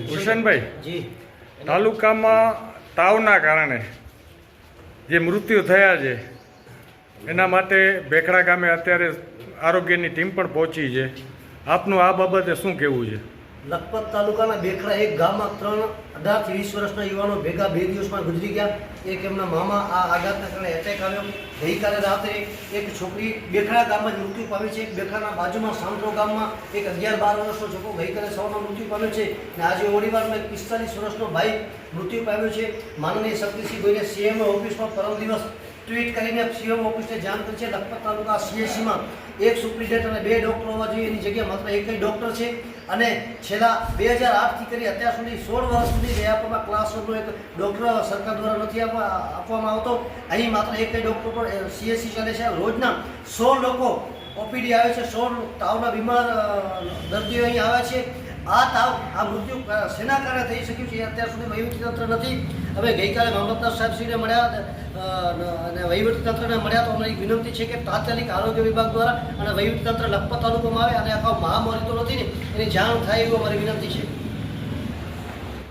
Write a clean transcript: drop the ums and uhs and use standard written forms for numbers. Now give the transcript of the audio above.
ભૂષણભાઈ, તાલુકામાં તાવના કારણે જે મૃત્યુ થયા છે એના માટે ભેખડા ગામે અત્યારે આરોગ્યની ટીમ પણ પહોંચી છે. આપનું આ બાબતે શું કહેવું છે? લખપત તાલુકાના બેખડા એક ગામમાં 18 થી 20 વર્ષના યુવાનો ભેગા 2 દિવસમાં ગુજરી ગયા. એક એમના મામા આ આઘાતના કારણે એટેક આવ્યો. ગઈકાલે રાત્રે એક છોકરી બેખડા ગામમાં જ મૃત્યુ પામી છે. બેખડાના બાજુમાં સાંડરો ગામમાં એક 11-12 વર્ષનો છોકરો ગઈકાલે સવારમાં મૃત્યુ પામ્યો છે અને આજે ઓડીવારમાં એક 45 વર્ષનો ભાઈ મૃત્યુ પામ્યો છે. માનનીય શક્તિસિંહ ગોહિલે સીએમ ઓફિસમાં પરમ દિવસ ટ્વીટ કરીને સીએમ ઓફિસને જાણ કરી છે. લખપત તાલુકા સીએચસીમાં એક સુપ્રિન્ટેન્ડન્ટ અને 2 ડૉક્ટર હોવા જોઈએ, એની જગ્યાએ માત્ર એક જ ડૉક્ટર છે. અને છેલ્લા 2008થી કરી અત્યાર સુધી 16 વર્ષ સુધી વ્યાપકમાં ક્લાસરૂમનો એક ડૉક્ટર સરકાર દ્વારા નથી આપવામાં આવતો. અહીં માત્ર એક જ ડૉક્ટર પર સીએચસી ચાલે છે. રોજના 100 લોકો ઓપીડી આવે છે, 100 તાવના બીમાર દર્દીઓ અહીં આવે છે. આ તાવ, આ મૃત્યુ શેના કારણે થઈ શક્યું છે અત્યાર સુધી વહીવટીતંત્ર નથી. હવે ગઈકાલે મામલતદાર સાહેબશ્રીને મળ્યા અને વહીવટીતંત્રને મળ્યા તો અમારી વિનંતી છે કે તાત્કાલિક આરોગ્ય વિભાગ દ્વારા અને વહીવટીતંત્ર લખપત તાલુકામાં આવે અને આખા મહામારી તો નથી ને એની જાણ થાય એવું અમારી વિનંતી છે.